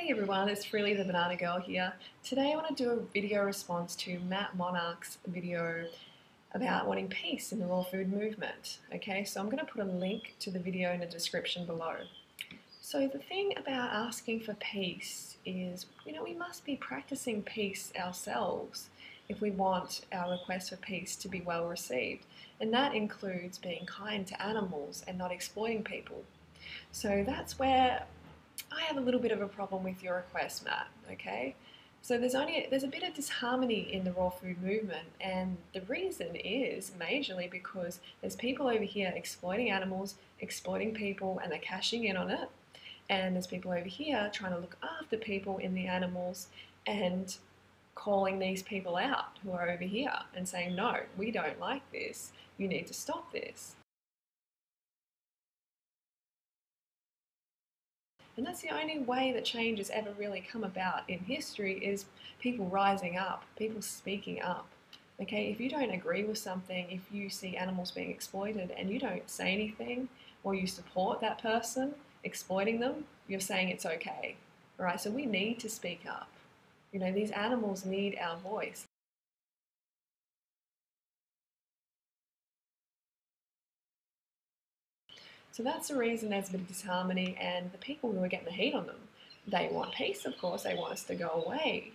Hey everyone, it's Freely the Banana Girl here. Today I want to do a video response to Matt Monarch's video about wanting peace in the raw food movement. Okay, so I'm going to put a link to the video in the description below. So the thing about asking for peace is, we must be practicing peace ourselves if we want our request for peace to be well received. And that includes being kind to animals and not exploiting people. So that's where I have a little bit of a problem with your request, Matt, okay? So there's a bit of disharmony in the raw food movement, and the reason is majorly because there's people over here exploiting animals, exploiting people, and they're cashing in on it. And there's people over here trying to look after people in the animals and calling these people out who are over here and saying, no, we don't like this. You need to stop this. And that's the only way that change has ever really come about in history is people rising up, people speaking up. Okay, if you don't agree with something, if you see animals being exploited and you don't say anything or you support that person exploiting them, you're saying it's okay. All right, so we need to speak up. These animals need our voice. So that's the reason there's a bit of disharmony, and the people who are getting the heat on them, they want peace, of course, they want us to go away.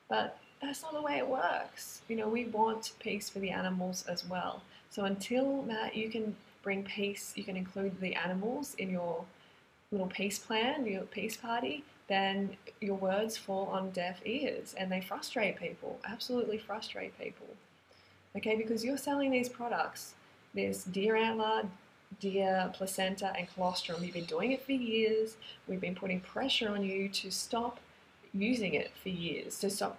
But that's not the way it works. We want peace for the animals as well. So until, Matt, you can bring peace, you can include the animals in your little peace plan, your peace party, then your words fall on deaf ears and they frustrate people, absolutely frustrate people. Okay, because you're selling these products, this deer antler, deer placenta and colostrum. You've been doing it for years. We've been putting pressure on you to stop using it for years, to stop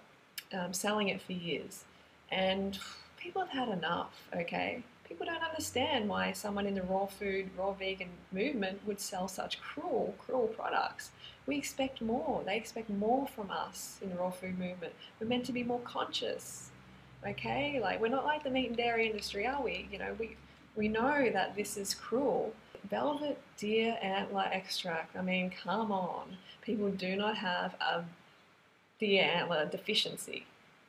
selling it for years. And people have had enough, okay? People don't understand why someone in the raw food, raw vegan movement would sell such cruel products. We expect more. They expect more from us in the raw food movement. We're meant to be more conscious, okay? Like, we're not like the meat and dairy industry, are we? We know that this is cruel. Velvet deer antler extract, I mean, come on. People do not have a deer antler deficiency.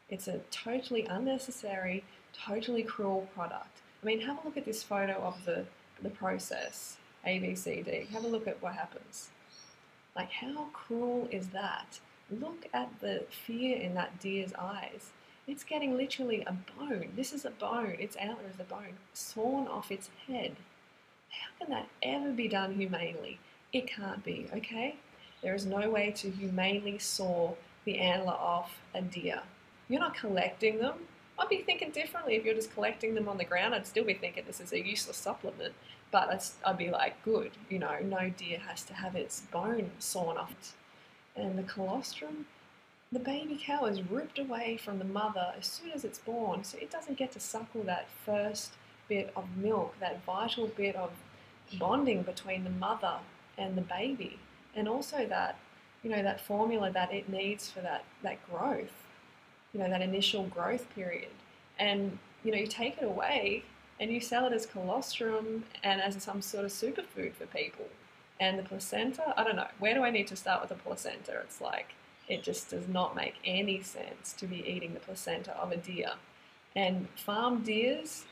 It's a totally unnecessary, totally cruel product. I mean, have a look at this photo of the process, A, B, C, D. Have a look at what happens. Like, how cruel is that? Look at the fear in that deer's eyes. It's getting literally a bone. This is a bone. Its antler is a bone sawn off its head. How can that ever be done humanely? It can't be, okay? There is no way to humanely saw the antler off a deer. You're not collecting them. I'd be thinking differently if you're just collecting them on the ground. I'd still be thinking this is a useless supplement. But I'd be like, good, no deer has to have its bone sawn off. And the colostrum, the baby cow is ripped away from the mother as soon as it's born, so it doesn't get to suckle that first bit of milk, that vital bit of bonding between the mother and the baby, and also that, that formula that it needs for that growth, that initial growth period. And, you take it away and you sell it as colostrum and as some sort of superfood for people. And the placenta, I don't know, where do I need to start with the placenta? It's like, it just does not make any sense to be eating the placenta of a deer. And farm deers,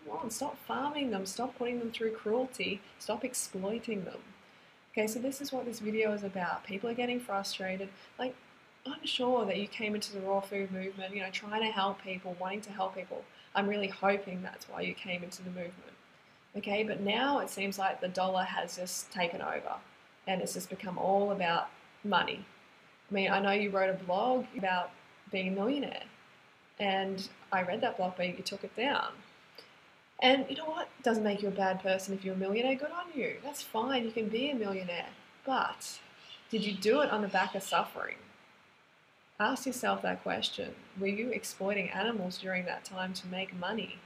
come on, stop farming them, stop putting them through cruelty, stop exploiting them. Okay, so this is what this video is about. People are getting frustrated. Like, I'm sure that you came into the raw food movement, trying to help people, wanting to help people. I'm really hoping that's why you came into the movement. Okay, but now it seems like the dollar has just taken over and it's just become all about money. I mean, I know you wrote a blog about being a millionaire, and I read that blog, but you took it down. And you know what? It doesn't make you a bad person if you're a millionaire. Good on you. That's fine. You can be a millionaire. But did you do it on the back of suffering? Ask yourself that question. Were you exploiting animals during that time to make money?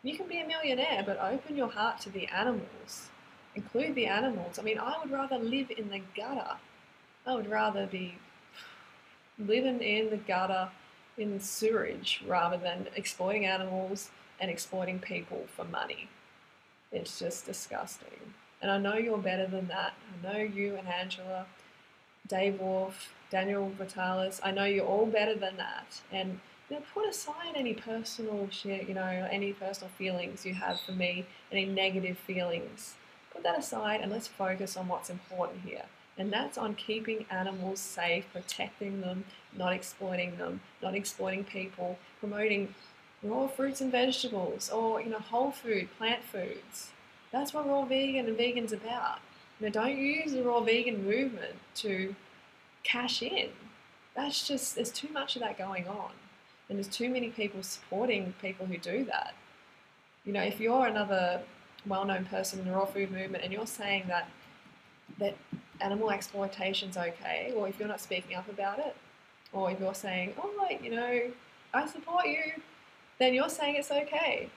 You can be a millionaire, but open your heart to the animals. Include the animals. I mean, I would rather live in the gutter. I would rather be living in the gutter, in sewerage, rather than exploiting animals and exploiting people for money. It's just disgusting. And I know you're better than that. I know you and Angela Dave Wolfe, Daniel Vitalis, I know you're all better than that. And put aside any personal shit, any personal feelings you have for me, any negative feelings. Put that aside and let's focus on what's important here. And that's on keeping animals safe, protecting them, not exploiting people, promoting raw fruits and vegetables, or whole food, plant foods. That's what raw vegan and vegan's about. Don't use the raw vegan movement to cash in. There's too much of that going on. And there's too many people supporting people who do that. If you're another well-known person in the raw food movement and you're saying that animal exploitation's okay, or if you're not speaking up about it, or if you're saying, I support you, then you're saying it's okay.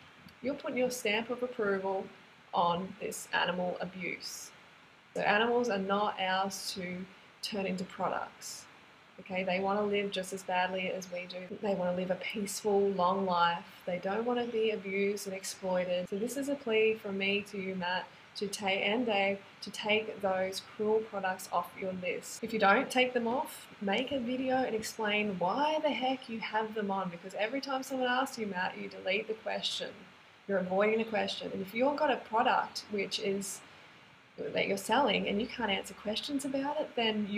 You're putting your stamp of approval on this animal abuse. So animals are not ours to turn into products. Okay, they want to live just as badly as we do. They want to live a peaceful, long life. They don't want to be abused and exploited. So this is a plea from me to you, Matt, and Dave, to take those cruel products off your list. If you don't take them off, make a video and explain why the heck you have them on, because every time someone asks you, Matt, you delete the question. You're avoiding the question. And if you've got a product that you're selling and you can't answer questions about it, then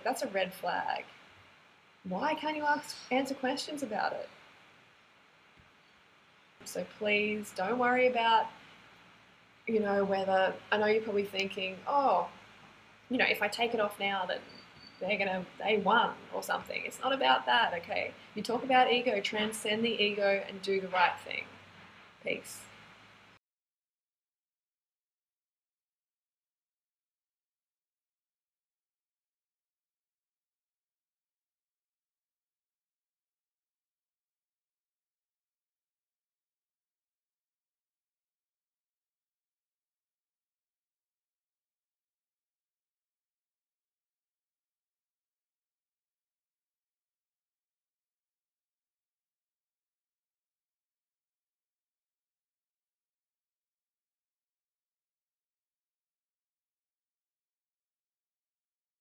that's a red flag. Why can't you answer questions about it? So please don't worry about, whether, I know you're probably thinking, if I take it off now, then they won or something. It's not about that, okay? You talk about ego, transcend the ego and do the right thing. Peace.